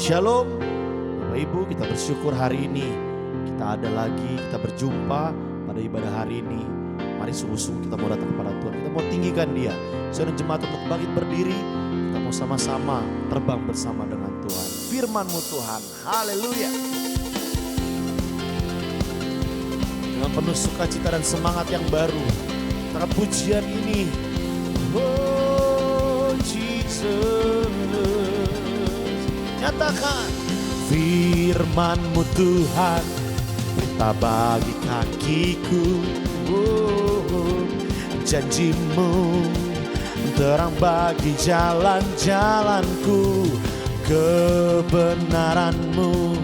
Shalom Bapak Ibu, kita bersyukur hari ini kita ada lagi, kita berjumpa pada ibadah hari ini. Mari sungguh-sungguh kita mau datang kepada Tuhan, kita mau tinggikan Dia. Saudara jemaat untuk bangkit berdiri, kita mau sama-sama terbang bersama dengan Tuhan. Firman-Mu Tuhan, haleluya. Dengan penuh sukacita dan semangat yang baru, kita pujian ini. Oh Jesus, nyatakan firman-Mu Tuhan, perintah bagi kakiku. Oh, janji-Mu terang bagi jalan-jalanku. Kebenaran-Mu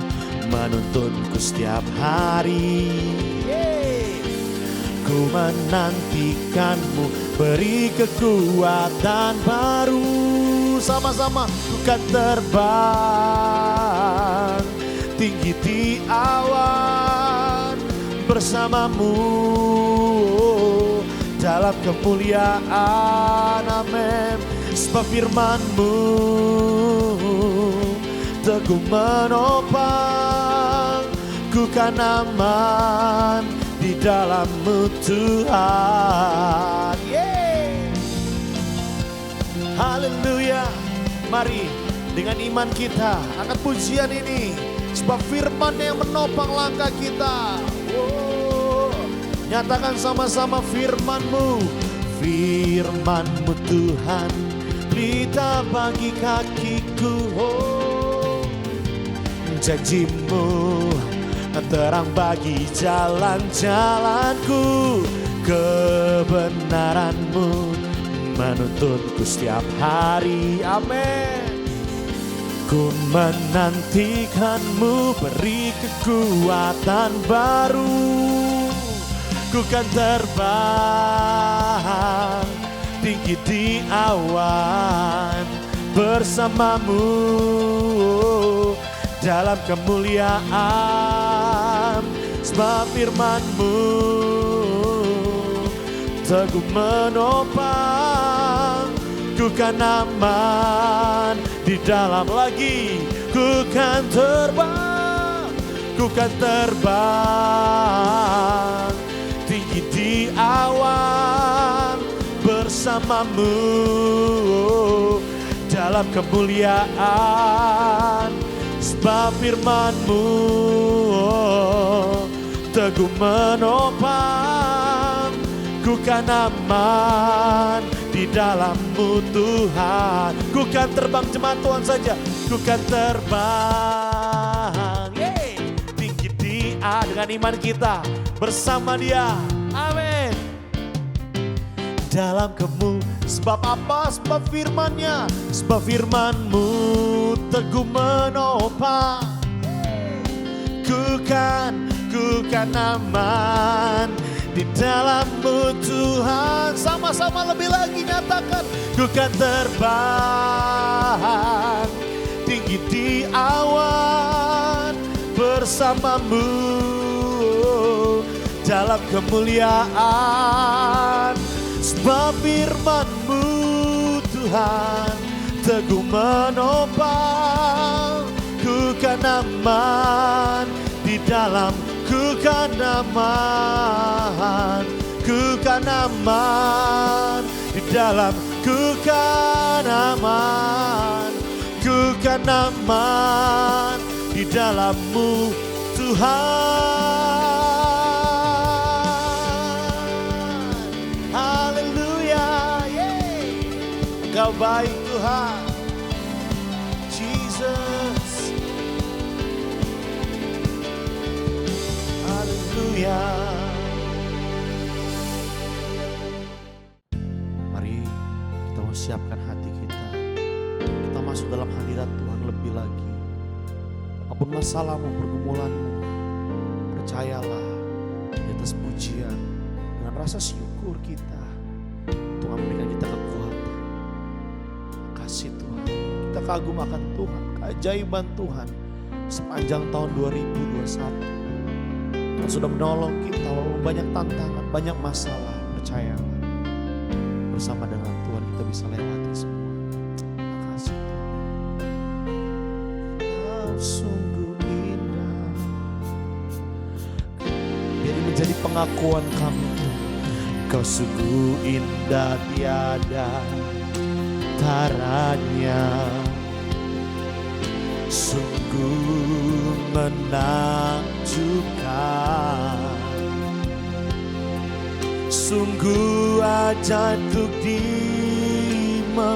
menuntunku setiap hari. Ku menantikan-Mu, beri kekuatan baru. Sama-sama ku kan terbang tinggi di awan bersama-Mu dalam kemuliaan. Amin. Sebab firman-Mu teguh menopang, ku kan aman di dalam-Mu Tuhan. Haleluya. Mari dengan iman kita angkat pujian ini, sebab firman yang menopang langkah kita. Nyatakan sama-sama firman-Mu. Firman-Mu Tuhan, berita bagi kakiku. Janji-Mu terang bagi jalan-jalanku. Kebenaran-Mu menuntunku setiap hari. Amin. Ku menantikan-Mu, beri kekuatan baru. Ku kan terbang tinggi di awan bersama-Mu dalam kemuliaan. Sebab firman-Mu teguh menopang, ku kan aman di dalam. Lagi ku kan terbang, ku kan terbang tinggi di awan bersama-Mu dalam kemuliaan. Sebab firman-Mu teguh menopang, ku kan aman di dalam-Mu Tuhan. Ku kan terbang, jemaat Tuhan saja. Ku kan terbang tinggi di dengan iman kita bersama Dia. Amin. Dalam sebab apa? Sebab firman-Nya. Sebab firman-Mu teguh menopang, ku kan aman di dalam-Mu Tuhan. Sama-sama lebih lagi nyatakan, ku kan terbang tinggi di awan bersama-Mu dalam kemuliaan. Sebab firman-Mu Tuhan teguh menopang, ku kan aman di dalam. Ku kan aman, ku kan aman di dalam. Ku kan aman, ku kan aman di dalam-Mu Tuhan. Haleluya. Engkau baik Tuhan. Jesus. Haleluya. Mari kita mau siapkan hati kita. Kita masuk dalam hadirat Tuhan lebih lagi. Apapun masalahmu, pergumulanmu, percayalah di atas pujian dengan rasa syukur kita, Tuhan memberikan kita kekuatan. Kasih Tuhan, kita kagum akan Tuhan, keajaiban Tuhan sepanjang tahun 2021. Tuhan sudah menolong kita walaupun banyak tantangan, banyak masalah. Percayalah, bersama dengan Tuhan kita bisa lewati semua. Terima kasih Tuhan. sungguh indah. Biar ini menjadi pengakuan kami. Kau sungguh indah tiada taranya, sungguh menakjubkan, sungguh ajaib untuk dimengerti,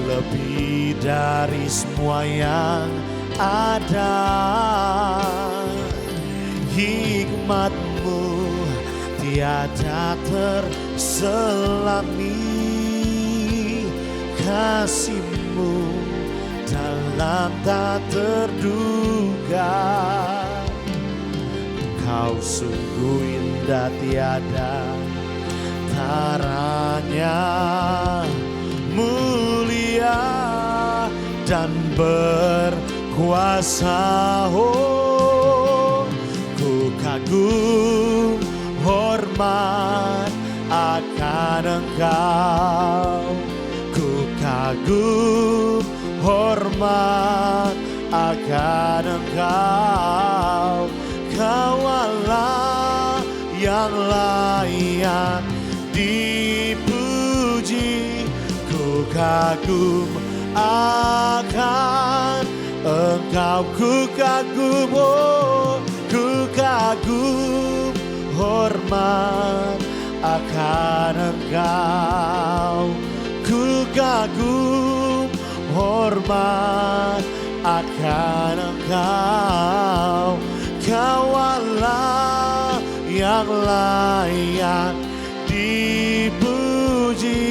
lebih dari semua yang ada. Hikmatmu tiada terselami, kasihmu dalam tak terduga. Kau sungguh indah tiada taranya, mulia dan berkuasa. Oh, ku kagum hormat akan Engkau, ku kagum hormat akan Engkau. Kau Allah yang layak dipuji, ku kagum akan Engkau, ku kagum, oh, ku kagum hormat akan Engkau, ku kagum hormat akan Engkau. Kau Allah yang layak dipuji,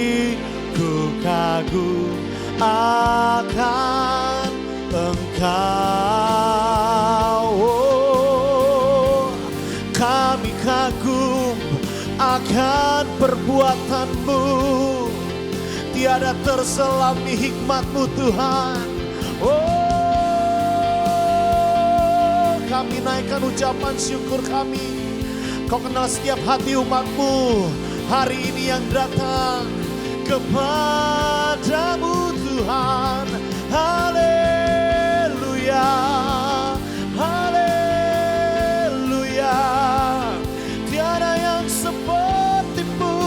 ku kagum akan Engkau. Oh, kami kagum akan perbuatan-Mu, tiada terselami hikmat-Mu Tuhan. Oh, kami naikkan ucapan syukur kami. Kau kenal setiap hati umat-Mu hari ini yang datang kepadamu Tuhan. Haleluya, haleluya. Tiada yang seperti-Mu,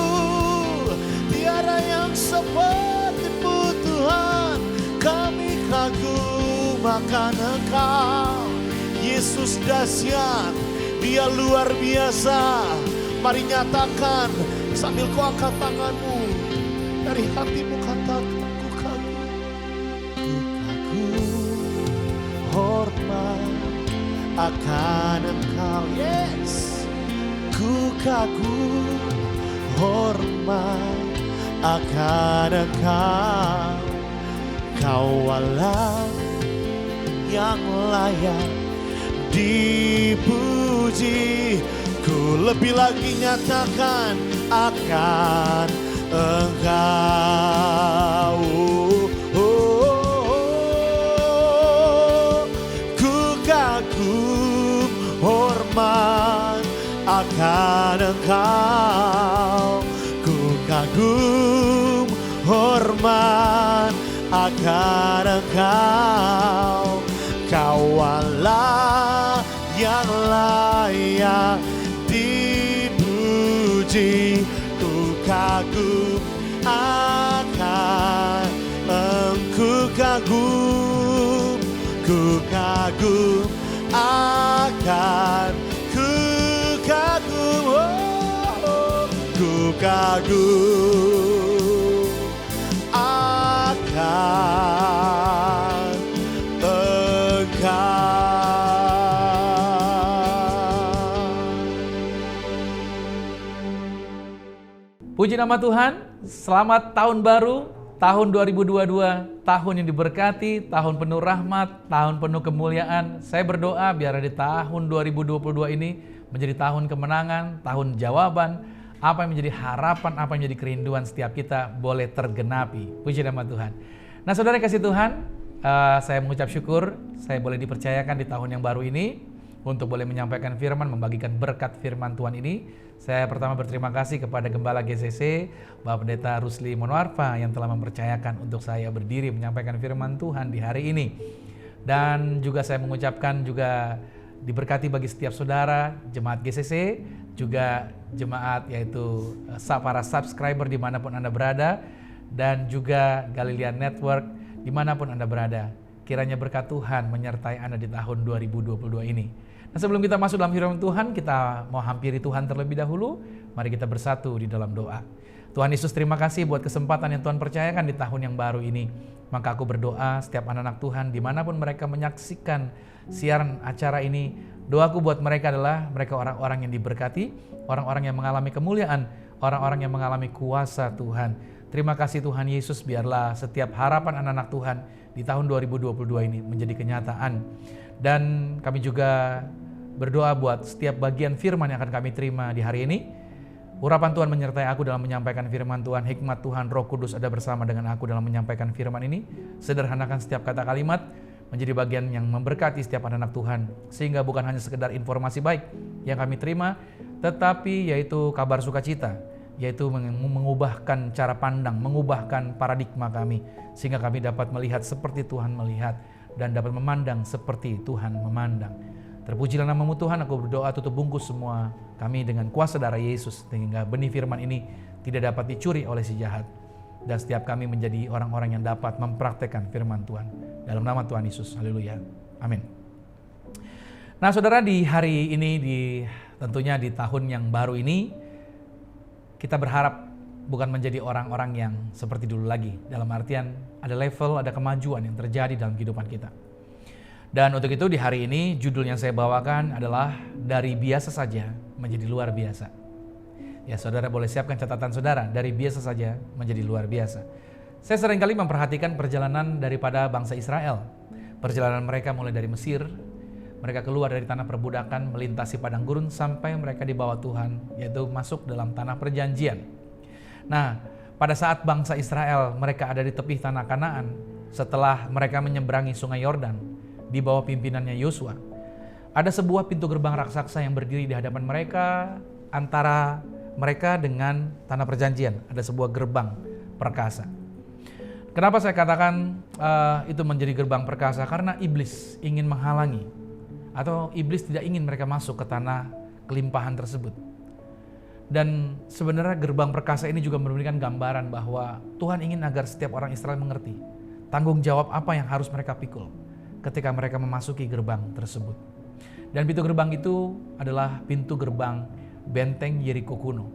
tiada yang seperti-Mu Tuhan. Kami kagum akan Engkau. Yesus dahsyat, Dia luar biasa. Mari nyatakan sambil kau angkat tanganmu, dari hatimu katakan, ku kagum, hormat akan Engkau. Yes, ku kagum hormat akan Engkau. Kau Allah yang layak dipuji, ku lebih lagi nyatakan akan Engkau. Ku kagum hormat akan Engkau, ku kagum hormat akan Engkau. Kau Allah yang layak dipuji, ku kagum akan Engkau, kagum, ku kagum akan, ku kagum, oh, ku kagum akan Engkau. Puji nama Tuhan, selamat tahun baru, tahun 2022, tahun yang diberkati, tahun penuh rahmat, tahun penuh kemuliaan. Saya berdoa biar di tahun 2022 ini menjadi tahun kemenangan, tahun jawaban, apa yang menjadi harapan, apa yang menjadi kerinduan setiap kita boleh tergenapi. Puji nama Tuhan. Nah saudara kasih Tuhan, saya mengucap syukur, saya boleh dipercayakan di tahun yang baru ini untuk boleh menyampaikan firman, membagikan berkat firman Tuhan ini. Saya pertama berterima kasih kepada Gembala GCC, Bapak Pendeta Rusli Monwarfa yang telah mempercayakan untuk saya berdiri menyampaikan firman Tuhan di hari ini. Dan juga saya mengucapkan juga diberkati bagi setiap saudara, jemaat GCC, juga jemaat yaitu para subscriber dimanapun Anda berada, dan juga Galilean Network dimanapun Anda berada. Kiranya berkat Tuhan menyertai Anda di tahun 2022 ini. Nah, sebelum kita masuk dalam firman Tuhan, kita mau hampiri Tuhan terlebih dahulu. Mari kita bersatu di dalam doa. Tuhan Yesus, terima kasih buat kesempatan yang Tuhan percayakan di tahun yang baru ini. Maka aku berdoa setiap anak-anak Tuhan dimanapun mereka menyaksikan siaran acara ini, doaku buat mereka adalah mereka orang-orang yang diberkati, orang-orang yang mengalami kemuliaan, orang-orang yang mengalami kuasa Tuhan. Terima kasih Tuhan Yesus, biarlah setiap harapan anak-anak Tuhan di tahun 2022 ini menjadi kenyataan. Dan kami juga berdoa buat setiap bagian firman yang akan kami terima di hari ini. Urapan Tuhan menyertai aku dalam menyampaikan firman Tuhan, hikmat Tuhan, Roh Kudus ada bersama dengan aku dalam menyampaikan firman ini. Sederhanakan setiap kata kalimat menjadi bagian yang memberkati setiap anak-anak Tuhan, sehingga bukan hanya sekedar informasi baik yang kami terima, tetapi yaitu kabar sukacita, yaitu mengubahkan cara pandang, mengubahkan paradigma kami, sehingga kami dapat melihat seperti Tuhan melihat dan dapat memandang seperti Tuhan memandang. Terpujilah namamu Tuhan, aku berdoa tutup bungkus semua kami dengan kuasa darah Yesus, sehingga benih firman ini tidak dapat dicuri oleh si jahat. Dan setiap kami menjadi orang-orang yang dapat mempraktekkan firman Tuhan. Dalam nama Tuhan Yesus, haleluya, amin. Nah saudara, di hari ini, tentunya di tahun yang baru ini, kita berharap bukan menjadi orang-orang yang seperti dulu lagi. Dalam artian ada level, ada kemajuan yang terjadi dalam kehidupan kita. Dan untuk itu di hari ini judul yang saya bawakan adalah dari biasa saja menjadi luar biasa. Ya saudara boleh siapkan catatan saudara, dari biasa saja menjadi luar biasa. Saya seringkali memperhatikan perjalanan daripada bangsa Israel. Perjalanan mereka mulai dari Mesir, mereka keluar dari tanah perbudakan, melintasi padang gurun sampai mereka dibawa Tuhan, yaitu masuk dalam tanah perjanjian. Nah, pada saat bangsa Israel mereka ada di tepi tanah Kanaan, setelah mereka menyeberangi sungai Yordan, di bawah pimpinannya Yosua, ada sebuah pintu gerbang raksasa yang berdiri di hadapan mereka, antara mereka dengan tanah perjanjian. Ada sebuah gerbang perkasa. Kenapa saya katakan itu menjadi gerbang perkasa? Karena iblis ingin menghalangi, atau iblis tidak ingin mereka masuk ke tanah kelimpahan tersebut. Dan sebenarnya gerbang perkasa ini juga memberikan gambaran bahwa Tuhan ingin agar setiap orang Israel mengerti tanggung jawab apa yang harus mereka pikul ketika mereka memasuki gerbang tersebut. Dan pintu gerbang itu adalah pintu gerbang benteng Yeriko kuno.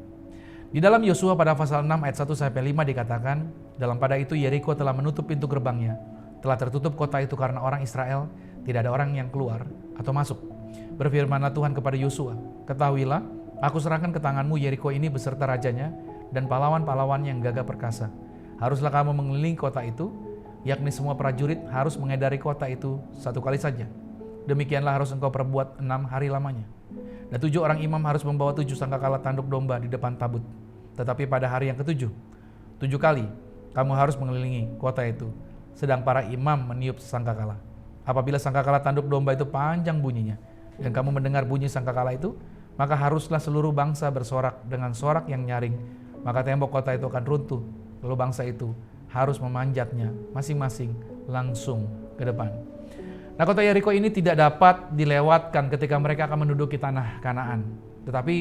Di dalam Yosua pada pasal 6 ayat 1-5 dikatakan, dalam pada itu Yeriko telah menutup pintu gerbangnya, telah tertutup kota itu karena orang Israel, tidak ada orang yang keluar atau masuk. Berfirmanlah Tuhan kepada Yosua, ketahuilah, aku serahkan ke tanganmu Yeriko ini beserta rajanya dan pahlawan-pahlawan yang gagah perkasa. Haruslah kamu mengelilingi kota itu, yakni semua prajurit harus mengedari kota itu 1 kali saja. Demikianlah harus engkau perbuat 6 hari lamanya. Dan 7 orang imam harus membawa 7 sangkakala tanduk domba di depan tabut. Tetapi pada hari yang ke-7, 7 kali kamu harus mengelilingi kota itu, sedang para imam meniup sangkakala. Apabila sangkakala tanduk domba itu panjang bunyinya, dan kamu mendengar bunyi sangkakala itu, maka haruslah seluruh bangsa bersorak dengan sorak yang nyaring. Maka tembok kota itu akan runtuh, lalu bangsa itu harus memanjatnya masing-masing langsung ke depan. Nah, kota Yeriko ini tidak dapat dilewatkan ketika mereka akan menduduki tanah Kanaan. Tetapi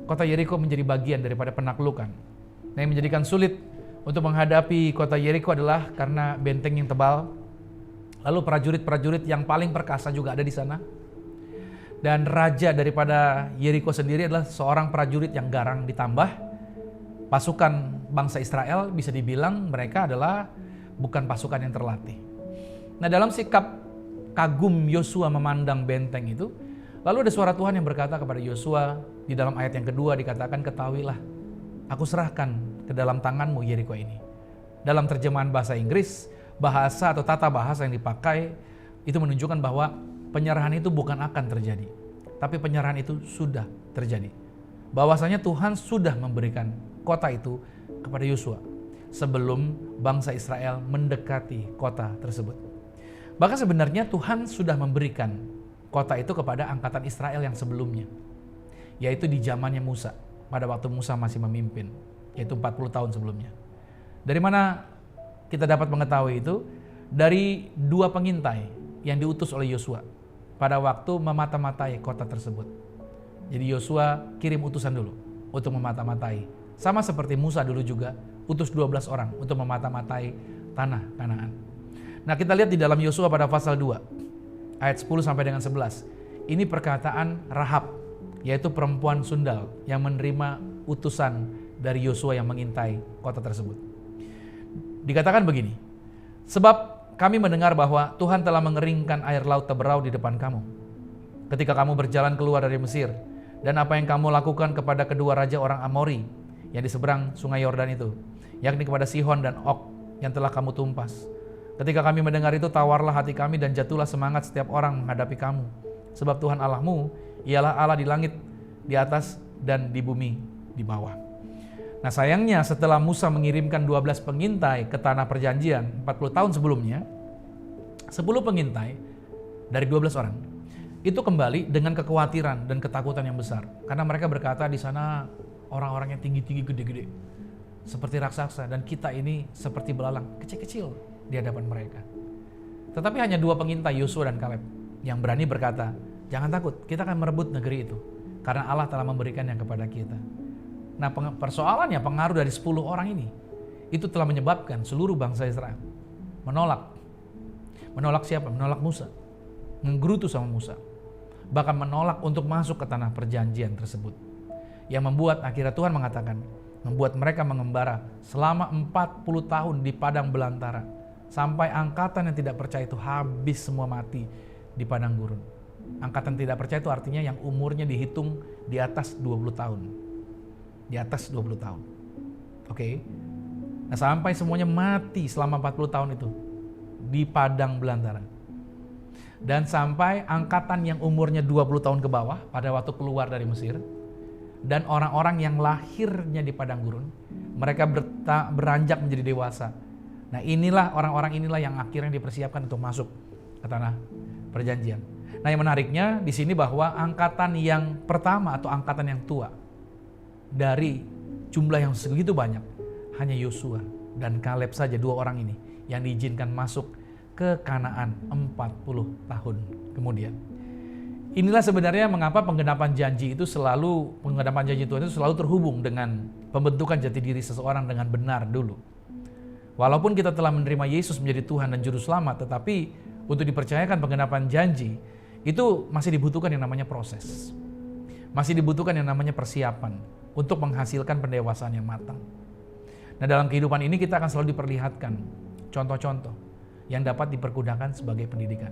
kota Yeriko menjadi bagian daripada penaklukan. Nah, yang menjadikan sulit untuk menghadapi kota Yeriko adalah karena benteng yang tebal. Lalu prajurit-prajurit yang paling perkasa juga ada di sana. Dan raja daripada Yeriko sendiri adalah seorang prajurit yang garang, ditambah pasukan bangsa Israel bisa dibilang mereka adalah bukan pasukan yang terlatih. Nah, dalam sikap kagum Yosua memandang benteng itu, lalu ada suara Tuhan yang berkata kepada Yosua di dalam ayat yang kedua dikatakan, ketahuilah, aku serahkan ke dalam tanganmu Yeriko ini. Dalam terjemahan bahasa Inggris, bahasa atau tata bahasa yang dipakai itu menunjukkan bahwa penyerahan itu bukan akan terjadi, tapi penyerahan itu sudah terjadi. Bahwasanya Tuhan sudah memberikan kota itu kepada Yosua sebelum bangsa Israel mendekati kota tersebut. Bahkan sebenarnya Tuhan sudah memberikan kota itu kepada angkatan Israel yang sebelumnya, yaitu di zamannya Musa, pada waktu Musa masih memimpin, yaitu 40 tahun sebelumnya. Dari mana kita dapat mengetahui itu? Dari 2 pengintai yang diutus oleh Yosua pada waktu memata-matai kota tersebut. Jadi Yosua kirim utusan dulu untuk memata-matai. Sama seperti Musa dulu juga utus 12 orang untuk memata-matai tanah Kanaan. Nah, kita lihat di dalam Yosua pada pasal 2 ayat 10 sampai dengan 11. Ini perkataan Rahab, yaitu perempuan sundal yang menerima utusan dari Yosua yang mengintai kota tersebut. Dikatakan begini, sebab kami mendengar bahwa Tuhan telah mengeringkan air laut Teberau di depan kamu ketika kamu berjalan keluar dari Mesir, dan apa yang kamu lakukan kepada kedua raja orang Amori yang di seberang sungai Yordan itu, yakni kepada Sihon dan Og yang telah kamu tumpas. Ketika kami mendengar itu, tawarlah hati kami dan jatuhlah semangat setiap orang menghadapi kamu, sebab Tuhan Allahmu ialah Allah di langit di atas dan di bumi di bawah. Nah, sayangnya setelah Musa mengirimkan 12 pengintai ke tanah perjanjian 40 tahun sebelumnya, 10 pengintai dari 12 orang itu kembali dengan kekhawatiran dan ketakutan yang besar, karena mereka berkata di sana orang-orang yang tinggi-tinggi, gede-gede seperti raksasa, dan kita ini seperti belalang kecil-kecil di hadapan mereka. Tetapi hanya 2 pengintai, Yosua dan Kaleb, yang berani berkata, jangan takut, kita akan merebut negeri itu karena Allah telah memberikan yang kepada kita. Nah, persoalannya pengaruh dari 10 orang ini itu telah menyebabkan seluruh bangsa Israel menolak siapa? Menolak Musa, menggerutu sama Musa, bahkan menolak untuk masuk ke tanah perjanjian tersebut, yang membuat akhirnya Tuhan mengatakan, membuat mereka mengembara selama 40 tahun di padang belantara, sampai angkatan yang tidak percaya itu habis semua mati di padang gurun. Angkatan tidak percaya itu artinya yang umurnya dihitung di atas 20 tahun. Di atas 20 tahun. Oke. Nah, sampai semuanya mati selama 40 tahun itu di padang belantara. Dan sampai angkatan yang umurnya 20 tahun ke bawah pada waktu keluar dari Mesir, dan orang-orang yang lahirnya di padang gurun, mereka beranjak menjadi dewasa. Nah, inilah orang-orang inilah yang akhirnya dipersiapkan untuk masuk ke tanah perjanjian. Nah, yang menariknya di sini bahwa angkatan yang pertama atau angkatan yang tua dari jumlah yang segitu banyak, hanya Yosua dan Kaleb saja, 2 orang ini yang diizinkan masuk ke Kanaan 40 tahun kemudian. Inilah sebenarnya mengapa penggenapan janji Tuhan itu selalu terhubung dengan pembentukan jati diri seseorang dengan benar dulu. Walaupun kita telah menerima Yesus menjadi Tuhan dan Juru Selamat, tetapi untuk dipercayakan penggenapan janji itu masih dibutuhkan yang namanya proses. Masih dibutuhkan yang namanya persiapan untuk menghasilkan pendewasaan yang matang. Nah, dalam kehidupan ini kita akan selalu diperlihatkan contoh-contoh yang dapat dipergunakan sebagai pendidikan.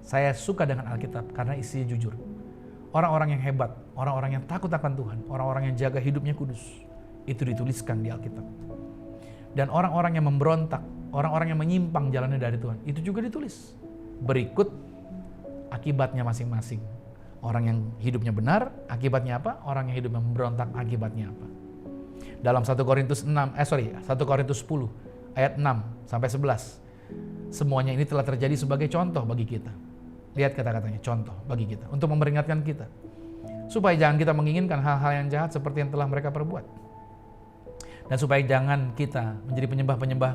Saya suka dengan Alkitab karena isinya jujur. Orang-orang yang hebat, orang-orang yang takut akan Tuhan, orang-orang yang jaga hidupnya kudus, itu dituliskan di Alkitab. Dan orang-orang yang memberontak, orang-orang yang menyimpang jalannya dari Tuhan, itu juga ditulis. Berikut akibatnya masing-masing. Orang yang hidupnya benar, akibatnya apa? Orang yang hidupnya memberontak, akibatnya apa? Dalam 1 Korintus 10 ayat 6 sampai 11. Semuanya ini telah terjadi sebagai contoh bagi kita. Lihat kata-katanya, contoh bagi kita, untuk memperingatkan kita supaya jangan kita menginginkan hal-hal yang jahat seperti yang telah mereka perbuat, dan supaya jangan kita menjadi penyembah-penyembah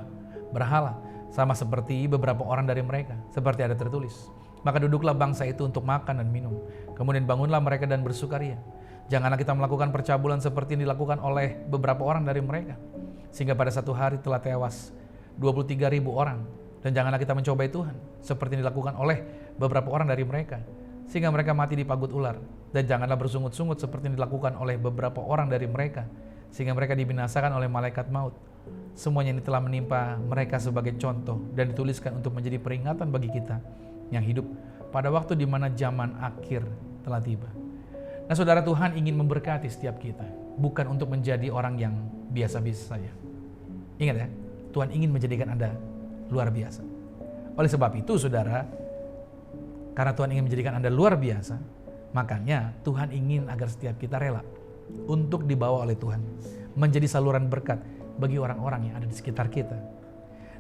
berhala sama seperti beberapa orang dari mereka, seperti ada tertulis, maka duduklah bangsa itu untuk makan dan minum, kemudian bangunlah mereka dan bersukaria. Janganlah kita melakukan percabulan seperti yang dilakukan oleh beberapa orang dari mereka, sehingga pada satu hari telah tewas 23.000 orang. Dan janganlah kita mencobai Tuhan seperti yang dilakukan oleh beberapa orang dari mereka, sehingga mereka mati di pagut ular. Dan janganlah bersungut-sungut seperti yang dilakukan oleh beberapa orang dari mereka, sehingga mereka dibinasakan oleh malaikat maut. Semuanya ini telah menimpa mereka sebagai contoh dan dituliskan untuk menjadi peringatan bagi kita yang hidup pada waktu di mana zaman akhir telah tiba. Nah, saudara, Tuhan ingin memberkati setiap kita, bukan untuk menjadi orang yang biasa-biasa saja. Ingat ya, Tuhan ingin menjadikan Anda luar biasa. Oleh sebab itu, saudara, karena Tuhan ingin menjadikan Anda luar biasa, makanya Tuhan ingin agar setiap kita rela untuk dibawa oleh Tuhan menjadi saluran berkat bagi orang-orang yang ada di sekitar kita.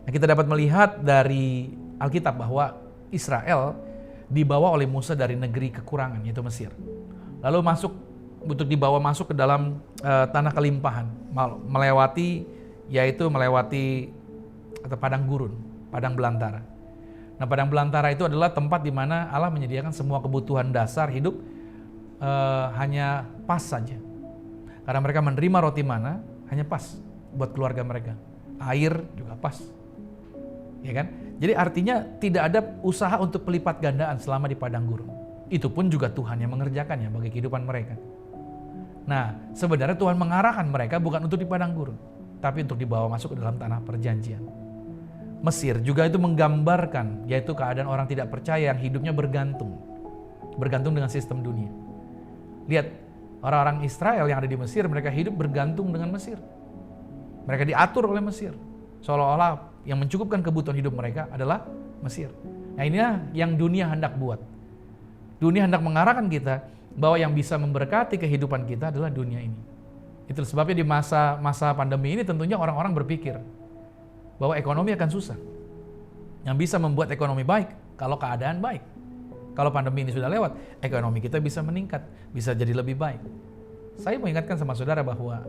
Nah, kita dapat melihat dari Alkitab bahwa Israel dibawa oleh Musa dari negeri kekurangan, yaitu Mesir. Lalu untuk dibawa masuk ke dalam tanah kelimpahan, melewati atau padang gurun, padang belantara. Nah, padang belantara itu adalah tempat di mana Allah menyediakan semua kebutuhan dasar hidup hanya pas saja. Karena mereka menerima roti mana hanya pas buat keluarga mereka. Air juga pas. Ya kan? Jadi artinya tidak ada usaha untuk pelipat gandaan selama di padang gurun. Itu pun juga Tuhan yang mengerjakannya bagi kehidupan mereka. Nah, sebenarnya Tuhan mengarahkan mereka bukan untuk di padang gurun, tapi untuk dibawa masuk ke dalam tanah perjanjian. Mesir juga itu menggambarkan, yaitu keadaan orang tidak percaya yang hidupnya bergantung dengan sistem dunia. Lihat, orang-orang Israel yang ada di Mesir, mereka hidup bergantung dengan Mesir. Mereka diatur oleh Mesir, seolah-olah yang mencukupkan kebutuhan hidup mereka adalah Mesir. Nah, inilah yang dunia hendak buat. Dunia hendak mengarahkan kita bahwa yang bisa memberkati kehidupan kita adalah dunia ini. Itu sebabnya di masa pandemi ini tentunya orang-orang berpikir bahwa ekonomi akan susah. Yang bisa membuat ekonomi baik kalau keadaan baik. Kalau pandemi ini sudah lewat, ekonomi kita bisa meningkat, bisa jadi lebih baik. Saya mengingatkan sama saudara bahwa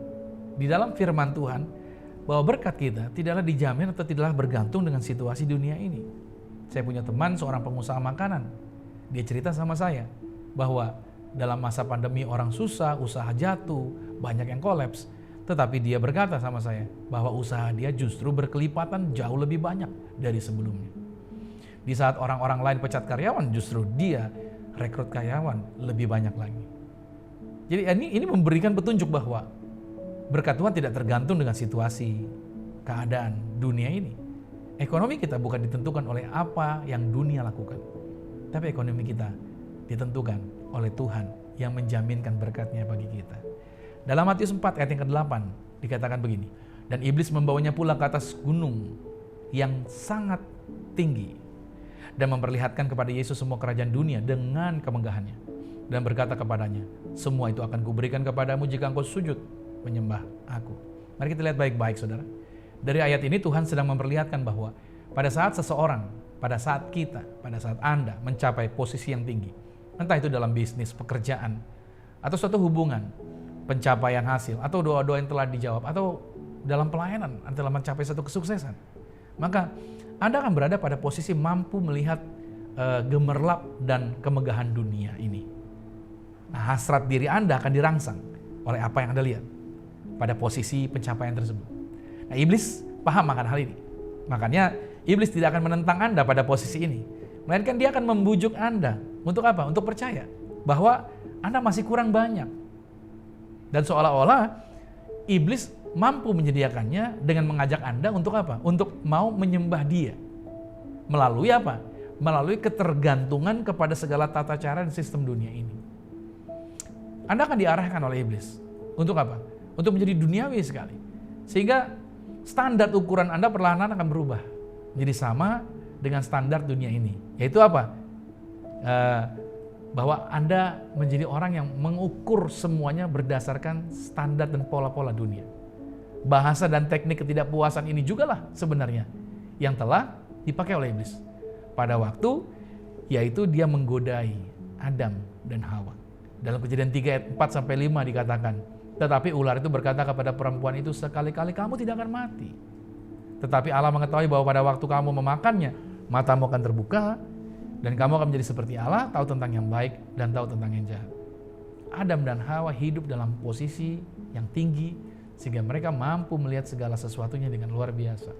di dalam firman Tuhan, bahwa berkat kita tidaklah dijamin atau tidaklah bergantung dengan situasi dunia ini. Saya punya teman seorang pengusaha makanan. Dia cerita sama saya bahwa dalam masa pandemi orang susah, usaha jatuh, banyak yang kolaps. Tetapi dia berkata sama saya bahwa usaha dia justru berkelipatan jauh lebih banyak dari sebelumnya. Di saat orang-orang lain pecat karyawan, justru dia rekrut karyawan lebih banyak lagi. Jadi ini memberikan petunjuk bahwa berkat Tuhan tidak tergantung dengan situasi, keadaan dunia ini. Ekonomi kita bukan ditentukan oleh apa yang dunia lakukan, tapi ekonomi kita ditentukan oleh Tuhan yang menjaminkan berkatnya bagi kita. Dalam Matius 4 ayat yang ke-8 dikatakan begini, dan iblis membawanya pula ke atas gunung yang sangat tinggi dan memperlihatkan kepada Yesus semua kerajaan dunia dengan kemegahannya dan berkata kepadanya, semua itu akan kuberikan kepadamu jika engkau sujud menyembah aku. Mari kita lihat baik-baik saudara. Dari ayat ini Tuhan sedang memperlihatkan bahwa pada saat seseorang, pada saat kita, pada saat Anda mencapai posisi yang tinggi, entah itu dalam bisnis, pekerjaan, atau suatu hubungan, pencapaian hasil, atau doa-doa yang telah dijawab, atau dalam pelayanan, Anda telah mencapai satu kesuksesan, maka Anda akan berada pada posisi mampu melihat gemerlap dan kemegahan dunia ini. Nah, hasrat diri Anda akan dirangsang oleh apa yang Anda lihat pada posisi pencapaian tersebut. Nah, iblis paham akan hal ini. Makanya iblis tidak akan menentang Anda pada posisi ini, melainkan dia akan membujuk Anda untuk apa? Untuk percaya bahwa Anda masih kurang banyak. Dan seolah-olah iblis mampu menyediakannya dengan mengajak Anda untuk apa? Untuk mau menyembah dia. Melalui apa? Melalui ketergantungan kepada segala tata cara dan sistem dunia ini. Anda akan diarahkan oleh iblis. Untuk apa? Untuk menjadi duniawi sekali. Sehingga standar ukuran Anda perlahan-lahan akan berubah. Jadi sama dengan standar dunia ini. Yaitu apa? Bahwa Anda menjadi orang yang mengukur semuanya berdasarkan standar dan pola-pola dunia. Bahasa dan teknik ketidakpuasan ini juga lah sebenarnya yang telah dipakai oleh iblis. Pada waktu, yaitu dia menggodai Adam dan Hawa. Dalam Kejadian 3 ayat 4-5 dikatakan, tetapi ular itu berkata kepada perempuan itu, sekali-kali kamu tidak akan mati. Tetapi Allah mengetahui bahwa pada waktu kamu memakannya, matamu akan terbuka, dan kamu akan menjadi seperti Allah, tahu tentang yang baik dan tahu tentang yang jahat. Adam dan Hawa hidup dalam posisi yang tinggi, sehingga mereka mampu melihat segala sesuatunya dengan luar biasa.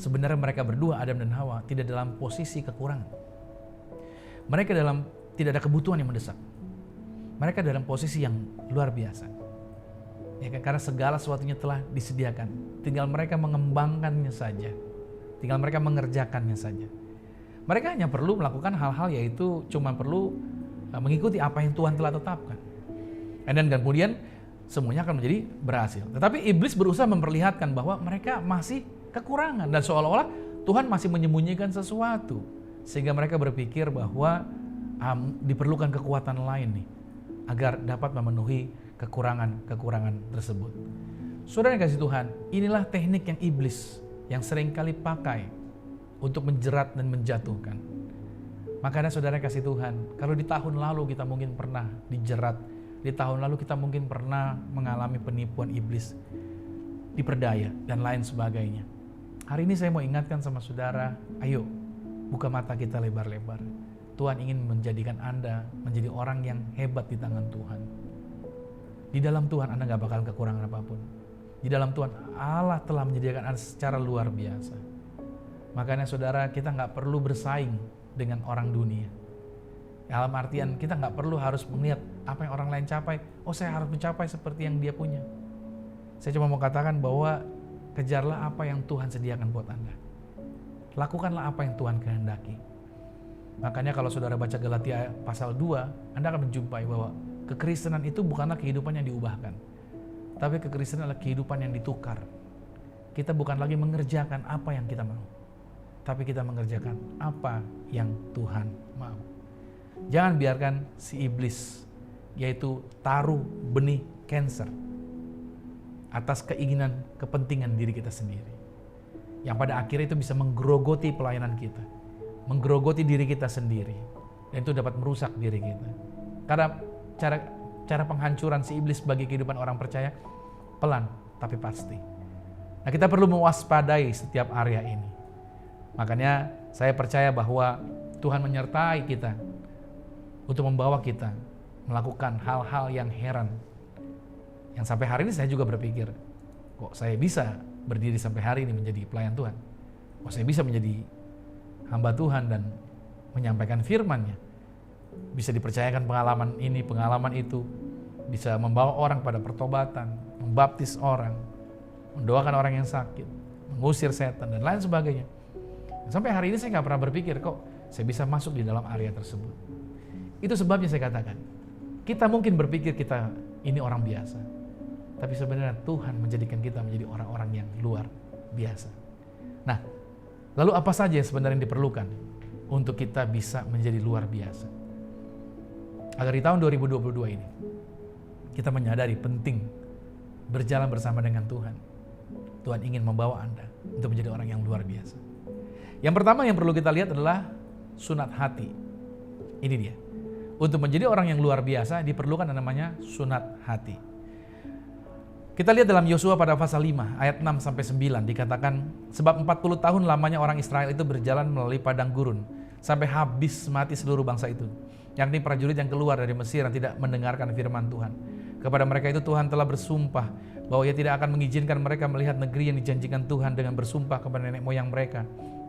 Sebenarnya mereka berdua, Adam dan Hawa, tidak dalam posisi kekurangan. Mereka tidak ada kebutuhan yang mendesak. Mereka dalam posisi yang luar biasa. Ya kan? Karena segala sesuatunya telah disediakan. Tinggal mereka mengembangkannya saja. Tinggal mereka mengerjakannya saja. Mereka hanya perlu melakukan hal-hal, yaitu cuma perlu mengikuti apa yang Tuhan telah tetapkan. Dan kemudian semuanya akan menjadi berhasil. Tetapi iblis berusaha memperlihatkan bahwa mereka masih kekurangan. Dan seolah-olah Tuhan masih menyembunyikan sesuatu. Sehingga mereka berpikir bahwa diperlukan kekuatan lain nih, agar dapat memenuhi kekurangan-kekurangan tersebut. Saudara yang kasih Tuhan, inilah teknik yang iblis yang seringkali pakai untuk menjerat dan menjatuhkan. Makanya saudara kasih Tuhan, kalau di tahun lalu kita mungkin pernah dijerat, di tahun lalu kita mungkin pernah mengalami penipuan iblis, diperdaya dan lain sebagainya. Hari ini saya mau ingatkan sama saudara, ayo buka mata kita lebar-lebar. Tuhan ingin menjadikan Anda menjadi orang yang hebat di tangan Tuhan. Di dalam Tuhan Anda gak bakal kekurangan apapun. Di dalam Tuhan Allah telah menyediakan Anda secara luar biasa. Makanya saudara, kita gak perlu bersaing dengan orang dunia. Dalam artian kita gak perlu harus melihat apa yang orang lain capai. Oh, saya harus mencapai seperti yang dia punya. Saya cuma mau katakan bahwa kejarlah apa yang Tuhan sediakan buat Anda. Lakukanlah apa yang Tuhan kehendaki. Makanya kalau saudara baca Galatia pasal 2, Anda akan menjumpai bahwa kekristenan itu bukanlah kehidupan yang diubahkan, tapi kekristenan adalah kehidupan yang ditukar. Kita bukan lagi mengerjakan apa yang kita mau, tapi kita mengerjakan apa yang Tuhan mau. Jangan biarkan si iblis, yaitu taruh benih cancer atas keinginan, kepentingan diri kita sendiri, yang pada akhirnya itu bisa menggerogoti pelayanan kita, menggerogoti diri kita sendiri, dan itu dapat merusak diri kita. Karena cara penghancuran si iblis bagi kehidupan orang percaya pelan tapi pasti. Nah, kita perlu mewaspadai setiap area ini. Makanya saya percaya bahwa Tuhan menyertai kita untuk membawa kita melakukan hal-hal yang heran. Yang sampai hari ini saya juga berpikir, kok saya bisa berdiri sampai hari ini menjadi pelayan Tuhan? Kok saya bisa menjadi hamba Tuhan dan menyampaikan firman-Nya? Bisa dipercayakan pengalaman ini, pengalaman itu, bisa membawa orang pada pertobatan, membaptis orang, mendoakan orang yang sakit, mengusir setan, dan lain sebagainya. Sampai hari ini saya nggak pernah berpikir kok saya bisa masuk di dalam area tersebut. Itu sebabnya saya katakan, kita mungkin berpikir kita ini orang biasa, tapi sebenarnya Tuhan menjadikan kita menjadi orang-orang yang luar biasa. Nah, lalu apa saja yang sebenarnya diperlukan untuk kita bisa menjadi luar biasa? Agar di tahun 2022 ini, kita menyadari penting berjalan bersama dengan Tuhan. Tuhan ingin membawa Anda untuk menjadi orang yang luar biasa. Yang pertama yang perlu kita lihat adalah sunat hati. Ini dia. Untuk menjadi orang yang luar biasa diperlukan yang namanya sunat hati. Kita lihat dalam Yosua pada pasal 5 ayat 6-9 dikatakan, sebab 40 tahun lamanya orang Israel itu berjalan melalui padang gurun sampai habis mati seluruh bangsa itu, yakni prajurit yang keluar dari Mesir yang tidak mendengarkan firman Tuhan. Kepada mereka itu Tuhan telah bersumpah bahwa Ia tidak akan mengizinkan mereka melihat negeri yang dijanjikan Tuhan dengan bersumpah kepada nenek moyang mereka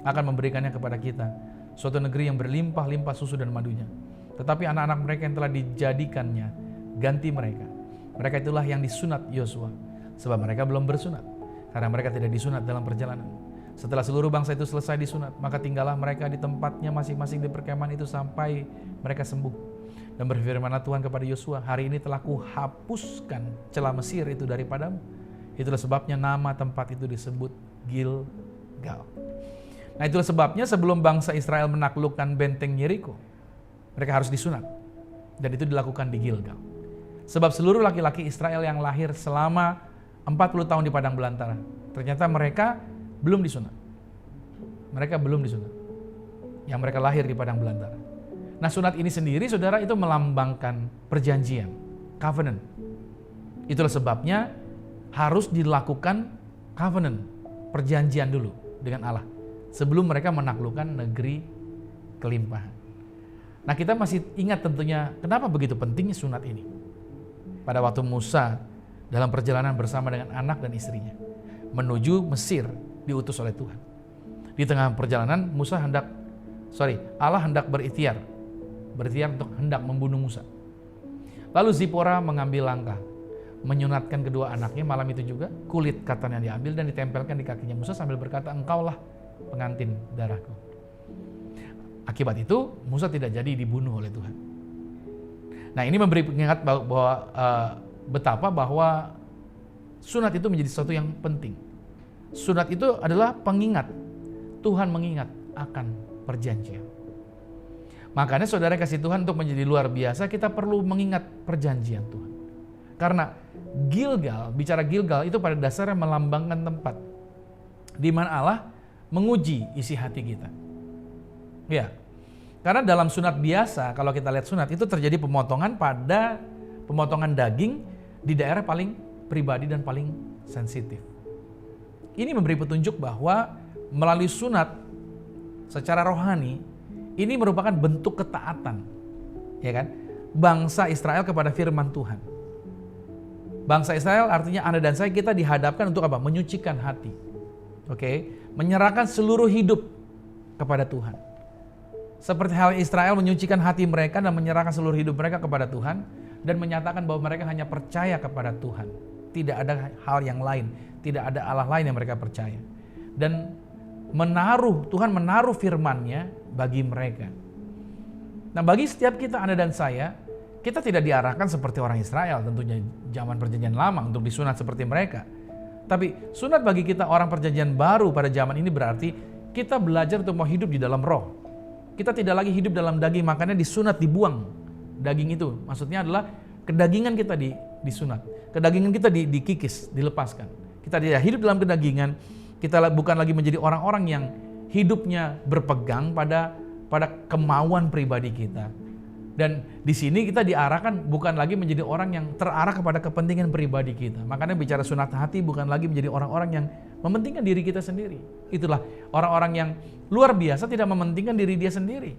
akan memberikannya kepada kita, suatu negeri yang berlimpah-limpah susu dan madunya. Tetapi anak-anak mereka yang telah dijadikannya ganti mereka. Mereka itulah yang disunat Yosua, sebab mereka belum bersunat, karena mereka tidak disunat dalam perjalanan. Setelah seluruh bangsa itu selesai disunat, maka tinggallah mereka di tempatnya masing-masing di perkemahan itu sampai mereka sembuh. Dan berfirmanlah Tuhan kepada Yosua, hari ini telah kuhapuskan celah Mesir itu daripadamu. Itulah sebabnya nama tempat itu disebut Gilgal. Nah, itulah sebabnya sebelum bangsa Israel menaklukkan benteng Yeriko, mereka harus disunat. Dan itu dilakukan di Gilgal. Sebab seluruh laki-laki Israel yang lahir selama 40 tahun di padang belantara, ternyata mereka belum disunat. Mereka belum disunat. Yang mereka lahir di padang belantara. Nah, sunat ini sendiri, saudara, itu melambangkan perjanjian, covenant. Itulah sebabnya harus dilakukan covenant, perjanjian dulu dengan Allah, sebelum mereka menaklukkan negeri kelimpahan. Nah, kita masih ingat tentunya kenapa begitu pentingnya sunat ini. Pada waktu Musa dalam perjalanan bersama dengan anak dan istrinya menuju Mesir, diutus oleh Tuhan. Di tengah perjalanan Allah hendak berikhtiar untuk hendak membunuh Musa. Lalu Zipora mengambil langkah menyunatkan kedua anaknya malam itu juga. Kulit katan yang diambil dan ditempelkan di kakinya Musa sambil berkata, engkaulah pengantin darahku. Akibat itu Musa tidak jadi dibunuh oleh Tuhan. Nah, ini memberi pengingat bahwa betapa bahwa sunat itu menjadi sesuatu yang penting. Sunat itu adalah pengingat. Tuhan mengingat akan perjanjian. Makanya saudara kasih Tuhan, untuk menjadi luar biasa kita perlu mengingat perjanjian Tuhan. Karena Gilgal, bicara Gilgal itu pada dasarnya melambangkan tempat di mana Allah menguji isi hati kita. Ya. Karena dalam sunat biasa, kalau kita lihat sunat itu terjadi pemotongan daging di daerah paling pribadi dan paling sensitif. Ini memberi petunjuk bahwa melalui sunat secara rohani ini merupakan bentuk ketaatan, ya kan? Bangsa Israel kepada firman Tuhan. Bangsa Israel artinya Anda dan saya, kita dihadapkan untuk apa? Menyucikan hati. Oke, menyerahkan seluruh hidup kepada Tuhan. Seperti hal Israel menyucikan hati mereka dan menyerahkan seluruh hidup mereka kepada Tuhan dan menyatakan bahwa mereka hanya percaya kepada Tuhan. Tidak ada hal yang lain, tidak ada Allah lain yang mereka percaya. Dan Tuhan menaruh firman-Nya bagi mereka. Nah, bagi setiap kita, Anda dan saya, kita tidak diarahkan seperti orang Israel, tentunya zaman perjanjian lama untuk disunat seperti mereka. Tapi sunat bagi kita orang perjanjian baru pada zaman ini berarti kita belajar untuk mau hidup di dalam roh. Kita tidak lagi hidup dalam daging, makanya disunat, dibuang daging itu. Maksudnya adalah kedagingan kita disunat. Kedagingan kita dikikis, dilepaskan. Kita tidak hidup dalam kedagingan, kita bukan lagi menjadi orang-orang yang hidupnya berpegang pada kemauan pribadi kita. Dan di sini kita diarahkan bukan lagi menjadi orang yang terarah kepada kepentingan pribadi kita. Makanya bicara sunat hati bukan lagi menjadi orang-orang yang mementingkan diri kita sendiri. Itulah orang-orang yang luar biasa tidak mementingkan diri dia sendiri.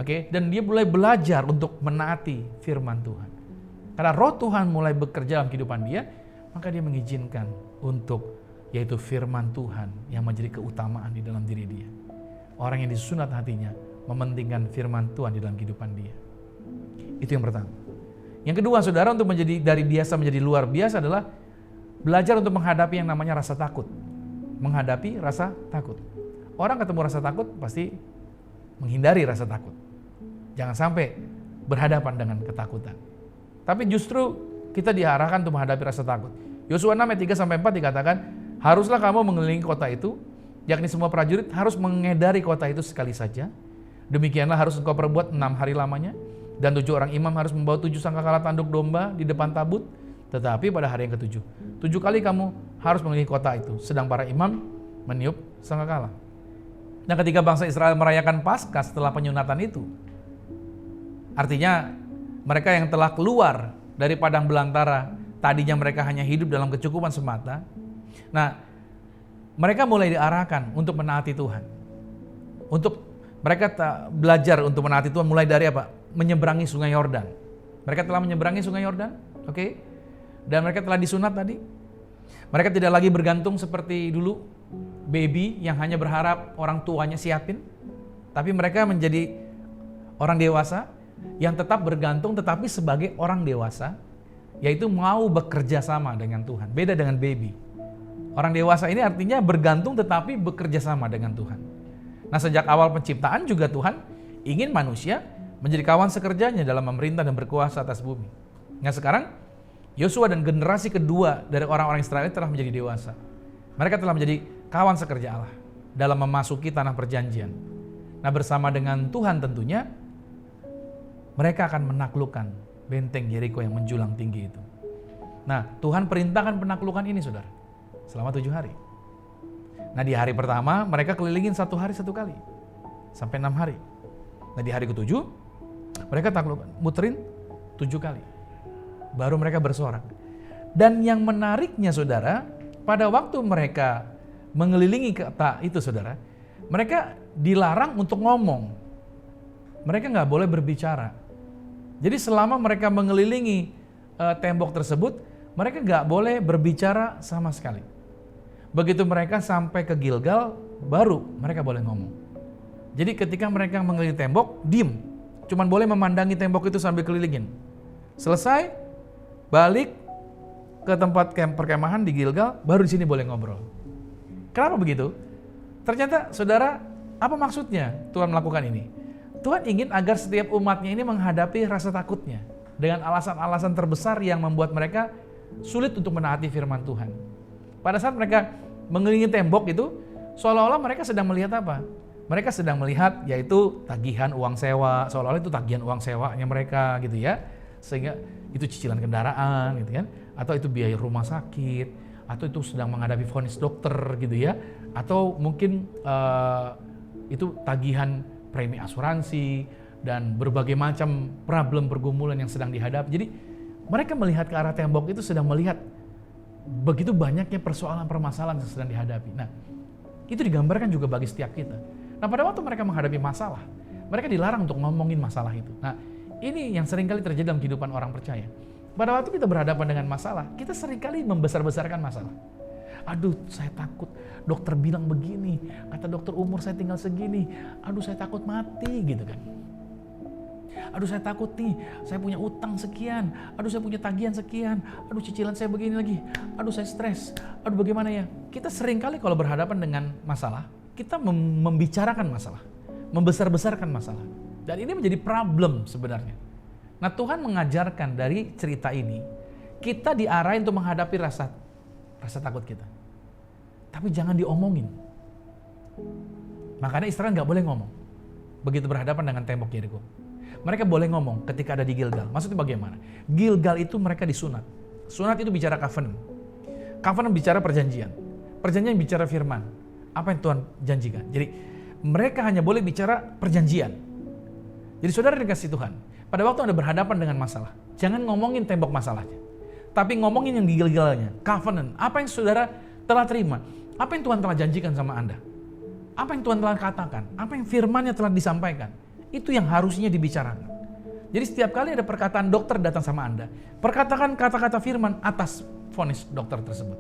Oke, dan dia mulai belajar untuk menaati firman Tuhan. Karena roh Tuhan mulai bekerja dalam kehidupan dia, maka dia mengizinkan untuk yaitu firman Tuhan yang menjadi keutamaan di dalam diri dia. Orang yang disunat hatinya mementingkan firman Tuhan di dalam kehidupan dia. Itu yang pertama. Yang kedua, saudara, untuk menjadi dari biasa menjadi luar biasa adalah belajar untuk menghadapi yang namanya rasa takut. Menghadapi rasa takut. Orang ketemu rasa takut pasti menghindari rasa takut. Jangan sampai berhadapan dengan ketakutan. Tapi justru kita diarahkan untuk menghadapi rasa takut. Yosua 6 ayat 3-4 dikatakan, haruslah kamu mengelilingi kota itu, yakni semua prajurit harus mengedari kota itu sekali saja. Demikianlah harus engkau perbuat 6 hari lamanya, dan 7 orang imam harus membawa 7 sangkakala tanduk domba di depan tabut. Tetapi pada hari yang ke-7, 7 kali kamu harus mengelilingi kota itu, sedang para imam meniup sangkakala. Nah, ketika bangsa Israel merayakan Paskah setelah penyunatan itu, artinya mereka yang telah keluar dari padang belantara, tadinya mereka hanya hidup dalam kecukupan semata. Nah, mereka mulai diarahkan untuk menaati Tuhan. Mereka belajar untuk menaati Tuhan mulai dari apa? Menyeberangi sungai Yordan. Mereka telah menyeberangi sungai Yordan, oke? Dan mereka telah disunat tadi. Mereka tidak lagi bergantung seperti dulu, baby yang hanya berharap orang tuanya siapin. Tapi mereka menjadi orang dewasa yang tetap bergantung tetapi sebagai orang dewasa, yaitu mau bekerja sama dengan Tuhan. Beda dengan baby. Orang dewasa ini artinya bergantung tetapi bekerja sama dengan Tuhan. Nah, sejak awal penciptaan juga Tuhan ingin manusia menjadi kawan sekerjanya dalam memerintah dan berkuasa atas bumi. Nah, sekarang Yosua dan generasi kedua dari orang-orang Israel telah menjadi dewasa. Mereka telah menjadi kawan sekerja Allah dalam memasuki tanah perjanjian. Nah, bersama dengan Tuhan tentunya mereka akan menaklukkan benteng Yeriko yang menjulang tinggi itu. Nah, Tuhan perintahkan penaklukan ini, saudara, selama 7 hari. Nah, di hari pertama mereka kelilingin 1 hari 1 kali sampai 6 hari. Nah, di hari ke-7 mereka takluk muterin 7 kali. Baru mereka bersorak. Dan yang menariknya, saudara, pada waktu mereka mengelilingi kota itu, saudara, mereka dilarang untuk ngomong. Mereka nggak boleh berbicara. Jadi selama mereka mengelilingi tembok tersebut, mereka nggak boleh berbicara sama sekali. Begitu mereka sampai ke Gilgal, baru mereka boleh ngomong. Jadi ketika mereka mengelilingi tembok, diem. Cuman boleh memandangi tembok itu sambil kelilingin. Selesai, balik ke tempat perkemahan di Gilgal, baru di sini boleh ngobrol. Kenapa begitu? Ternyata, saudara, apa maksudnya Tuhan melakukan ini? Tuhan ingin agar setiap umatnya ini menghadapi rasa takutnya dengan alasan-alasan terbesar yang membuat mereka sulit untuk menaati firman Tuhan. Pada saat mereka mengelilingi tembok itu, seolah-olah mereka sedang melihat apa? Mereka sedang melihat yaitu tagihan uang sewa, seolah-olah itu tagihan uang sewanya mereka gitu ya. Sehingga itu cicilan kendaraan gitu kan, atau itu biaya rumah sakit, atau itu sedang menghadapi vonis dokter gitu ya, atau mungkin itu tagihan premi asuransi, dan berbagai macam problem pergumulan yang sedang dihadapi. Jadi mereka melihat ke arah tembok itu sedang melihat begitu banyaknya persoalan permasalahan yang sedang dihadapi. Nah, itu digambarkan juga bagi setiap kita. Nah, pada waktu mereka menghadapi masalah, mereka dilarang untuk ngomongin masalah itu. Nah, ini yang seringkali terjadi dalam kehidupan orang percaya. Pada waktu kita berhadapan dengan masalah, kita seringkali membesar-besarkan masalah. Aduh, saya takut, dokter bilang begini, kata dokter umur saya tinggal segini, aduh saya takut mati gitu kan. Aduh saya takut nih, saya punya utang sekian, aduh saya punya tagihan sekian, aduh cicilan saya begini lagi, aduh saya stres, aduh bagaimana ya. Kita seringkali kalau berhadapan dengan masalah, kita membicarakan masalah, membesar-besarkan masalah. Dan ini menjadi problem sebenarnya. Nah, Tuhan mengajarkan dari cerita ini, kita diarahin untuk menghadapi rasa takut kita. Tapi jangan diomongin. Makanya Israel nggak boleh ngomong begitu berhadapan dengan tembok Yeriko. Mereka boleh ngomong ketika ada di Gilgal. Maksudnya bagaimana? Gilgal itu mereka disunat. Sunat itu bicara covenant. Covenant bicara perjanjian. Perjanjian bicara firman. Apa yang Tuhan janjikan. Jadi mereka hanya boleh bicara perjanjian. Jadi saudara dikasih Tuhan, pada waktu Anda berhadapan dengan masalah, jangan ngomongin tembok masalahnya. Tapi ngomongin yang di Gilgalnya, covenant. Apa yang saudara telah terima? Apa yang Tuhan telah janjikan sama Anda? Apa yang Tuhan telah katakan? Apa yang firman-Nya telah disampaikan? Itu yang harusnya dibicarakan. Jadi setiap kali ada perkataan dokter datang sama Anda, perkatakan kata-kata firman atas vonis dokter tersebut.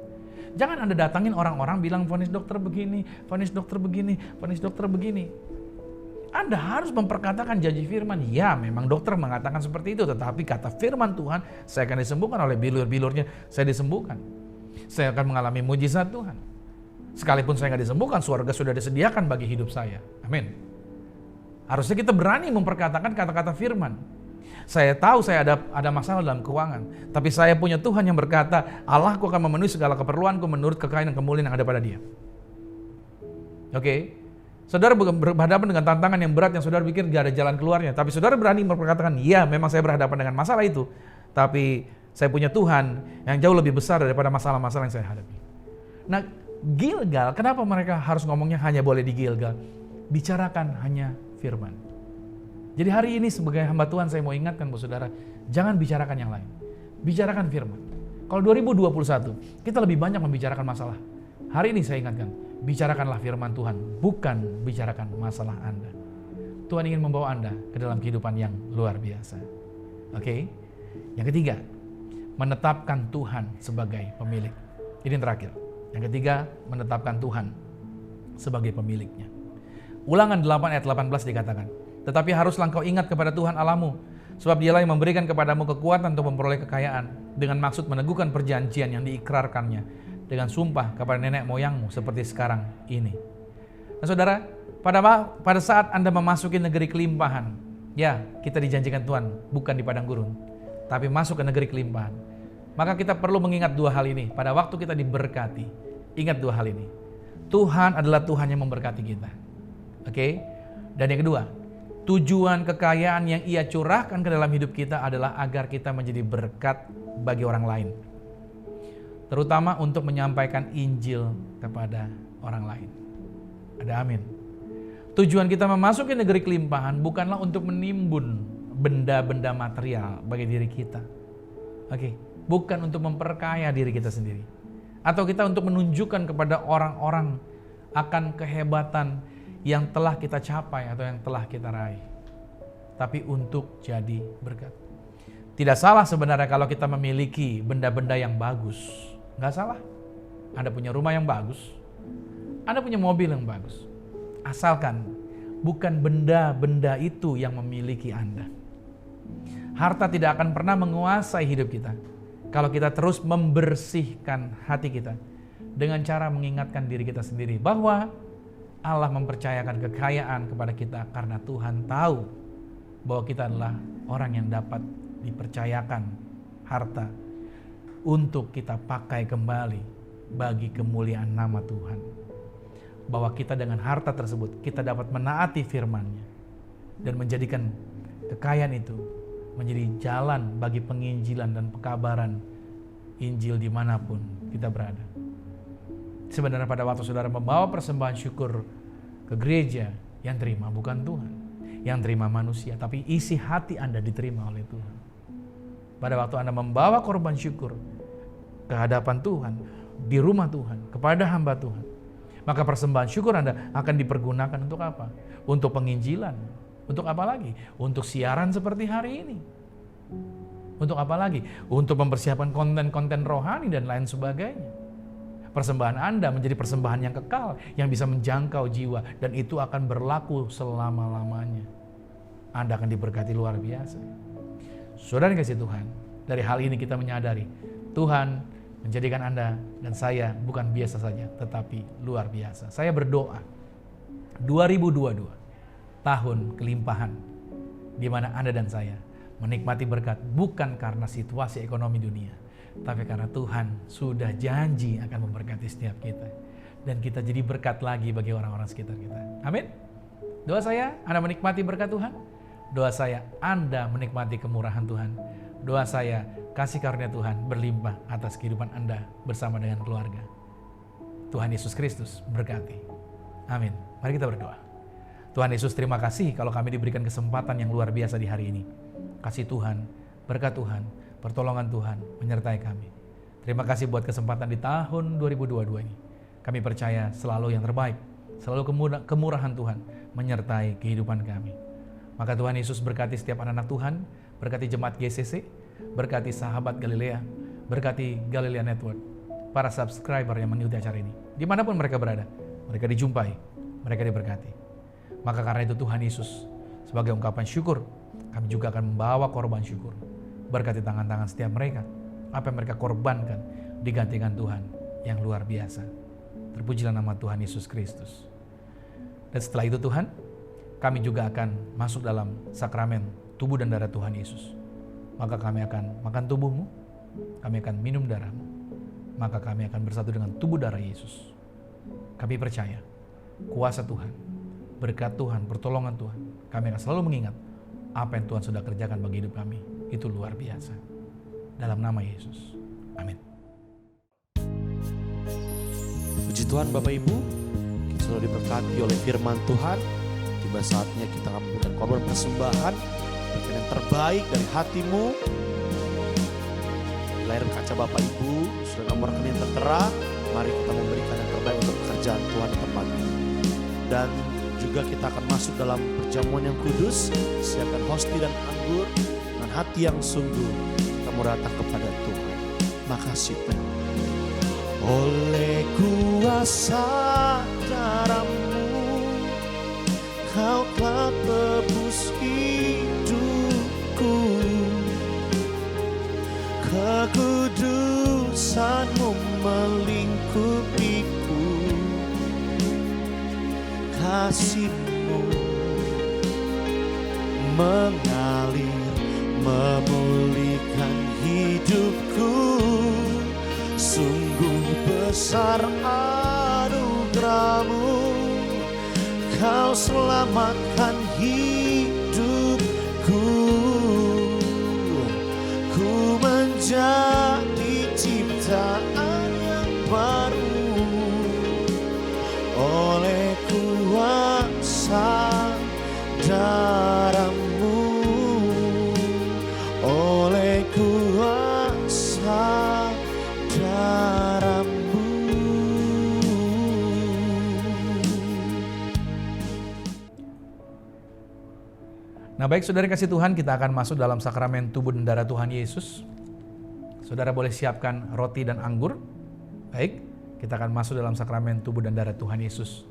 Jangan Anda datangin orang-orang bilang vonis dokter begini, vonis dokter begini, vonis dokter begini. Anda harus memperkatakan janji firman. Ya, memang dokter mengatakan seperti itu, tetapi kata firman Tuhan, saya akan disembuhkan oleh bilur-bilurnya, saya disembuhkan. Saya akan mengalami mujizat Tuhan. Sekalipun saya nggak disembuhkan, surga sudah disediakan bagi hidup saya. Amin. Harusnya kita berani memperkatakan kata-kata firman. Saya tahu saya ada masalah dalam keuangan, tapi saya punya Tuhan yang berkata, Allahku akan memenuhi segala keperluanku menurut kekayaan dan kemuliaan yang ada pada Dia. Oke. Saudara berhadapan dengan tantangan yang berat yang saudara pikir gak ada jalan keluarnya, tapi saudara berani memperkatakan, ya memang saya berhadapan dengan masalah itu, tapi saya punya Tuhan yang jauh lebih besar daripada masalah-masalah yang saya hadapi. Nah, Gilgal, kenapa mereka harus ngomongnya hanya boleh di Gilgal? Bicarakan hanya firman. Jadi hari ini sebagai hamba Tuhan saya mau ingatkan buat saudara, jangan bicarakan yang lain. Bicarakan firman. Kalau 2021, kita lebih banyak membicarakan masalah. Hari ini saya ingatkan, bicarakanlah firman Tuhan, bukan bicarakan masalah Anda. Tuhan ingin membawa Anda ke dalam kehidupan yang luar biasa. Oke? Yang ketiga, menetapkan Tuhan sebagai pemilik. Ini yang terakhir. Yang ketiga, menetapkan Tuhan sebagai pemiliknya. Ulangan 8 ayat 18 dikatakan, tetapi haruslah engkau ingat kepada Tuhan Allahmu, sebab Dialah yang memberikan kepadamu kekuatan untuk memperoleh kekayaan, dengan maksud meneguhkan perjanjian yang diikrarkannya, dengan sumpah kepada nenek moyangmu seperti sekarang ini. Nah saudara, pada saat Anda memasuki negeri kelimpahan, ya kita dijanjikan Tuhan bukan di padang gurun, tapi masuk ke negeri kelimpahan. Maka kita perlu mengingat dua hal ini. Pada waktu kita diberkati, ingat dua hal ini. Tuhan adalah Tuhan yang memberkati kita. Oke? Dan yang kedua, tujuan kekayaan yang Ia curahkan ke dalam hidup kita adalah agar kita menjadi berkat bagi orang lain. Terutama untuk menyampaikan Injil kepada orang lain. Ada amin. Tujuan kita memasuki negeri kelimpahan bukanlah untuk menimbun benda-benda material bagi diri kita. Oke? Bukan untuk memperkaya diri kita sendiri. Atau kita untuk menunjukkan kepada orang-orang akan kehebatan yang telah kita capai atau yang telah kita raih. Tapi untuk jadi berkat. Tidak salah sebenarnya kalau kita memiliki benda-benda yang bagus. Nggak salah. Anda punya rumah yang bagus. Anda punya mobil yang bagus. Asalkan bukan benda-benda itu yang memiliki Anda. Harta tidak akan pernah menguasai hidup kita kalau kita terus membersihkan hati kita dengan cara mengingatkan diri kita sendiri bahwa Allah mempercayakan kekayaan kepada kita karena Tuhan tahu bahwa kita adalah orang yang dapat dipercayakan harta untuk kita pakai kembali bagi kemuliaan nama Tuhan. Bahwa kita dengan harta tersebut kita dapat menaati firman-Nya dan menjadikan kekayaan itu menjadi jalan bagi penginjilan dan pekabaran Injil dimanapun kita berada. Sebenarnya pada waktu saudara membawa persembahan syukur ke gereja, yang terima bukan Tuhan, yang terima manusia, tapi isi hati Anda diterima oleh Tuhan. Pada waktu Anda membawa korban syukur ke hadapan Tuhan, di rumah Tuhan, kepada hamba Tuhan, maka persembahan syukur Anda akan dipergunakan untuk apa? Untuk penginjilan. Untuk apa lagi? Untuk siaran seperti hari ini. Untuk apa lagi? Untuk mempersiapkan konten-konten rohani dan lain sebagainya. Persembahan Anda menjadi persembahan yang kekal, yang bisa menjangkau jiwa, dan itu akan berlaku selama-lamanya. Anda akan diberkati luar biasa. Saudara yang kasih Tuhan, dari hal ini kita menyadari Tuhan menjadikan Anda dan saya bukan biasa saja, tetapi luar biasa. Saya berdoa 2022 tahun kelimpahan, di mana Anda dan saya menikmati berkat bukan karena situasi ekonomi dunia, tapi karena Tuhan sudah janji akan memberkati setiap kita. Dan kita jadi berkat lagi bagi orang-orang sekitar kita. Amin. Doa saya, Anda menikmati berkat Tuhan. Doa saya, Anda menikmati kemurahan Tuhan. Doa saya, kasih karunia Tuhan berlimpah atas kehidupan Anda bersama dengan keluarga. Tuhan Yesus Kristus berkati. Amin. Mari kita berdoa. Tuhan Yesus, terima kasih kalau kami diberikan kesempatan yang luar biasa di hari ini. Kasih Tuhan, berkat Tuhan, pertolongan Tuhan menyertai kami. Terima kasih buat kesempatan di tahun 2022 ini. Kami percaya selalu yang terbaik, selalu kemurahan Tuhan menyertai kehidupan kami. Maka Tuhan Yesus berkati setiap anak-anak Tuhan, berkati jemaat GCC, berkati sahabat Galilea, berkati Galilea Network, para subscriber yang mengikuti acara ini. Dimanapun mereka berada, mereka dijumpai, mereka diberkati. Maka karena itu Tuhan Yesus, sebagai ungkapan syukur, kami juga akan membawa korban syukur. Berkati tangan-tangan setiap mereka, apa yang mereka korbankan digantikan Tuhan yang luar biasa. Terpujilah nama Tuhan Yesus Kristus. Dan setelah itu Tuhan, kami juga akan masuk dalam sakramen tubuh dan darah Tuhan Yesus. Maka kami akan makan tubuhmu, kami akan minum darahmu, maka kami akan bersatu dengan tubuh darah Yesus. Kami percaya kuasa Tuhan, berkat Tuhan, pertolongan Tuhan, kami akan selalu mengingat apa yang Tuhan sudah kerjakan bagi hidup kami. Itu luar biasa. Dalam nama Yesus. Amin. Puji Tuhan Bapak Ibu, kita sudah diberkati oleh firman Tuhan. Tiba saatnya kita akan memberikan korban persembahan, berikan yang terbaik dari hatimu. Di layar kaca Bapak Ibu sudah nomor rekening tertera. Mari kita memberikan yang terbaik untuk pekerjaan Tuhan di tempat ini. Dan juga kita akan masuk dalam perjamuan yang kudus. Siapkan hosti dan anggur dengan hati yang sungguh. Kita mau datang kepada Tuhan. Makasih Tuhan. Oleh kuasa darah-Mu, Kau telah tebus hidupku. Kekudusan-Mu melingkupiku. Kasih-Mu mengalir, memulihkan hidupku. Sungguh besar anugerah-Mu, Kau selamatkan hidupku. Ku menjadi ciptaan yang baru oleh kuasa darah-Mu, oleh kuasa darah-Mu. Nah baik saudara kasih Tuhan, kita akan masuk dalam sakramen tubuh dan darah Tuhan Yesus. Saudara boleh siapkan roti dan anggur. Baik, kita akan masuk dalam sakramen tubuh dan darah Tuhan Yesus.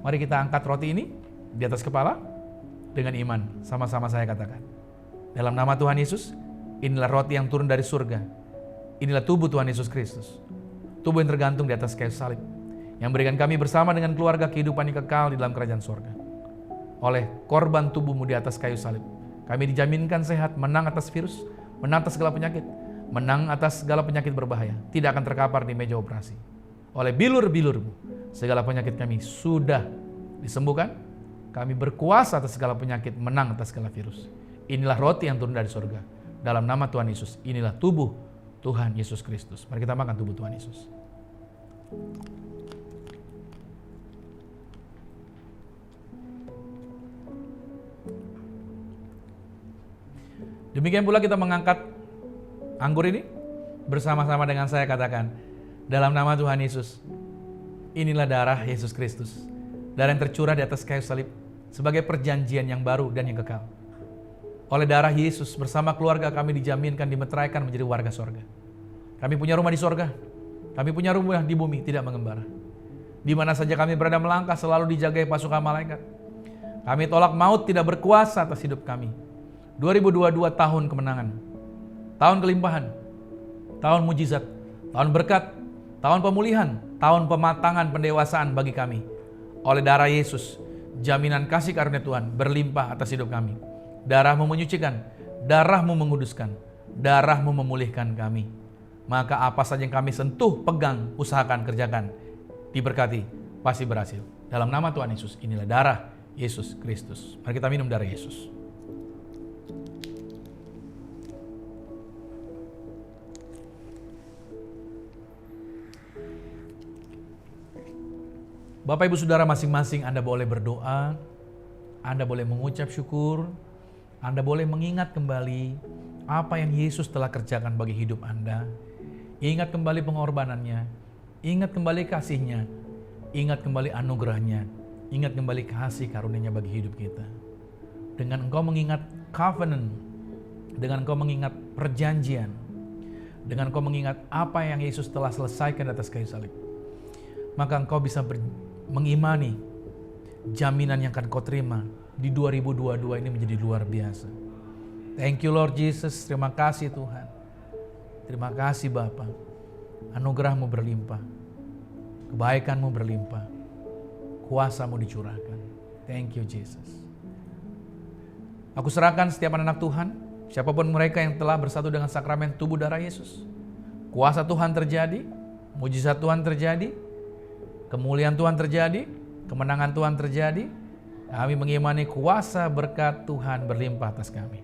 Mari kita angkat roti ini di atas kepala dengan iman. Sama-sama saya katakan. Dalam nama Tuhan Yesus, inilah roti yang turun dari surga. Inilah tubuh Tuhan Yesus Kristus. Tubuh yang tergantung di atas kayu salib, yang berikan kami bersama dengan keluarga kehidupan yang kekal di dalam kerajaan surga. Oleh korban tubuh-Mu di atas kayu salib, kami dijaminkan sehat, menang atas virus, menang atas segala penyakit, menang atas segala penyakit berbahaya, tidak akan terkapar di meja operasi. Oleh bilur-bilur-Mu, segala penyakit kami sudah disembuhkan. Kami berkuasa atas segala penyakit, menang atas segala virus. Inilah roti yang turun dari surga. Dalam nama Tuhan Yesus, inilah tubuh Tuhan Yesus Kristus. Mari kita makan tubuh Tuhan Yesus. Demikian pula kita mengangkat anggur ini bersama-sama dengan saya, katakan, dalam nama Tuhan Yesus, inilah darah Yesus Kristus, darah yang tercurah di atas kayu salib sebagai perjanjian yang baru dan yang kekal. Oleh darah Yesus bersama keluarga kami dijaminkan, dimeteraikan menjadi warga sorga. Kami punya rumah di sorga, kami punya rumah di bumi, tidak mengembara. Di mana saja kami berada melangkah selalu dijagai pasukan malaikat. Kami tolak maut tidak berkuasa atas hidup kami. 2022 tahun kemenangan, tahun kelimpahan, tahun mujizat, tahun berkat, tahun pemulihan, tahun pematangan pendewasaan bagi kami. Oleh darah Yesus, jaminan kasih karunia Tuhan berlimpah atas hidup kami. Darah-Mu menyucikan, darah-Mu menguduskan, darah-Mu memulihkan kami. Maka apa saja yang kami sentuh, pegang, usahakan, kerjakan, diberkati, pasti berhasil. Dalam nama Tuhan Yesus, inilah darah Yesus Kristus. Mari kita minum darah Yesus. Bapak Ibu Saudara masing-masing, Anda boleh berdoa, Anda boleh mengucap syukur, Anda boleh mengingat kembali apa yang Yesus telah kerjakan bagi hidup Anda. Ingat kembali pengorbanannya, ingat kembali kasih-Nya, ingat kembali anugerah-Nya, ingat kembali kasih karunia-Nya bagi hidup kita. Dengan engkau mengingat covenant, dengan engkau mengingat perjanjian, dengan engkau mengingat apa yang Yesus telah selesaikan di atas kayu salib, maka engkau bisa mengimani jaminan yang akan kau terima di 2022 ini menjadi luar biasa. Thank you Lord Jesus, terima kasih Tuhan. Terima kasih Bapa, anugerah-Mu berlimpah, kebaikan-Mu berlimpah, kuasa-Mu dicurahkan. Thank you Jesus. Aku serahkan setiap anak Tuhan, siapapun mereka yang telah bersatu dengan sakramen tubuh darah Yesus. Kuasa Tuhan terjadi, mujizat Tuhan terjadi, kemuliaan Tuhan terjadi, kemenangan Tuhan terjadi. Kami mengimani kuasa berkat Tuhan berlimpah atas kami.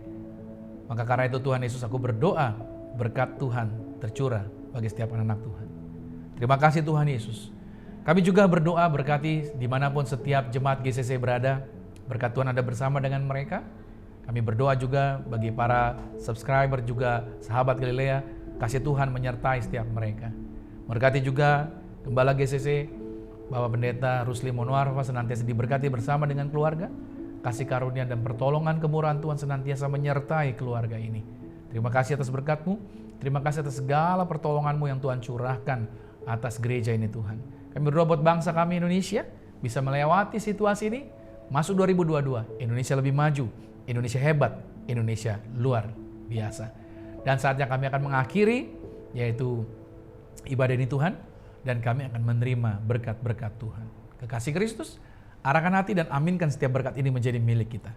Maka karena itu Tuhan Yesus, aku berdoa berkat Tuhan tercurah bagi setiap anak Tuhan. Terima kasih Tuhan Yesus. Kami juga berdoa berkati dimanapun setiap jemaat GCC berada. Berkat Tuhan ada bersama dengan mereka. Kami berdoa juga bagi para subscriber juga sahabat Galilea. Kasih Tuhan menyertai setiap mereka. Berkati juga Gembala GCC, Bapak Pendeta Rusli Monwarfa senantiasa diberkati bersama dengan keluarga. Kasih karunia dan pertolongan kemurahan Tuhan senantiasa menyertai keluarga ini. Terima kasih atas berkat-Mu, terima kasih atas segala pertolongan-Mu yang Tuhan curahkan atas gereja ini Tuhan. Kami berdoa buat bangsa kami Indonesia bisa melewati situasi ini, masuk 2022, Indonesia lebih maju, Indonesia hebat, Indonesia luar biasa. Dan saatnya kami akan mengakhiri, yaitu ibadah ini Tuhan, dan kami akan menerima berkat-berkat Tuhan. Kekasih Kristus, arahkan hati dan aminkan setiap berkat ini menjadi milik kita.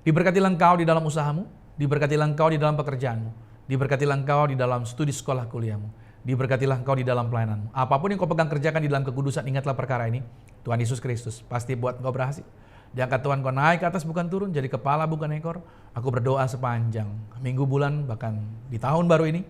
Diberkatilah engkau di dalam usahamu, diberkatilah engkau di dalam pekerjaanmu, diberkatilah engkau di dalam studi sekolah kuliahmu, diberkatilah engkau di dalam pelayananmu. Apapun yang kau pegang kerjakan di dalam kekudusan, ingatlah perkara ini. Tuhan Yesus Kristus pasti buat engkau berhasil. Diangkat Tuhan kau naik ke atas bukan turun, jadi kepala bukan ekor. Aku berdoa sepanjang minggu, bulan, bahkan di tahun baru ini,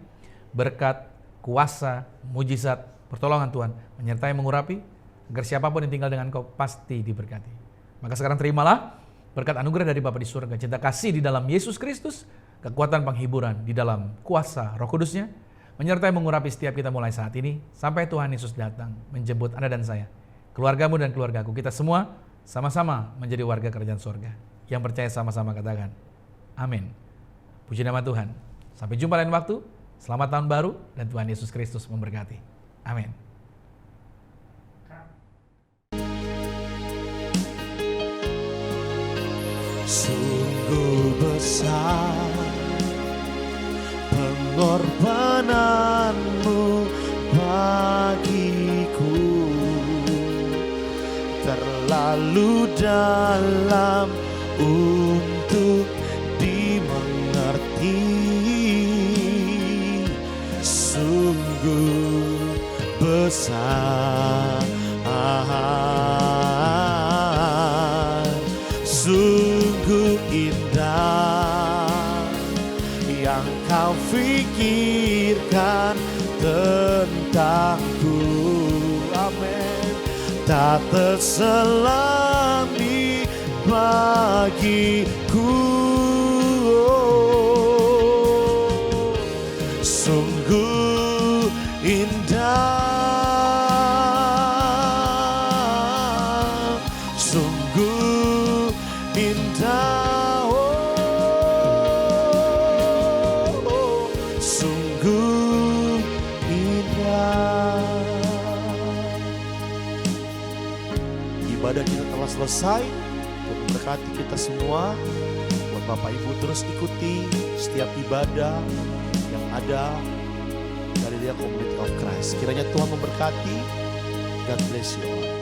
berkat, kuasa, mujizat, pertolongan Tuhan menyertai mengurapi, agar siapapun yang tinggal dengan kau pasti diberkati. Maka sekarang terimalah berkat anugerah dari Bapa di surga, cinta kasih di dalam Yesus Kristus, kekuatan penghiburan di dalam kuasa Roh Kudus-Nya, menyertai mengurapi setiap kita mulai saat ini, sampai Tuhan Yesus datang menjemput Anda dan saya, keluargamu dan keluargaku, kita semua sama-sama menjadi warga kerajaan surga. Yang percaya sama-sama katakan, amin. Puji nama Tuhan. Sampai jumpa lain waktu, selamat tahun baru, dan Tuhan Yesus Kristus memberkati. Amin. Sungguh besar pengorbananmu bagiku, terlalu dalam untuk dimengerti. Sungguh besar, sungguh indah yang kau pikirkan tentangku. Amin. Tak terselami bagiku. indah, oh, sungguh indah. Ibadah kita telah selesai. Tuhan memberkati kita semua. Buat Bapak Ibu terus ikuti setiap ibadah yang ada dari Galilea Community of Christ. Kiranya Tuhan memberkati. God bless you all.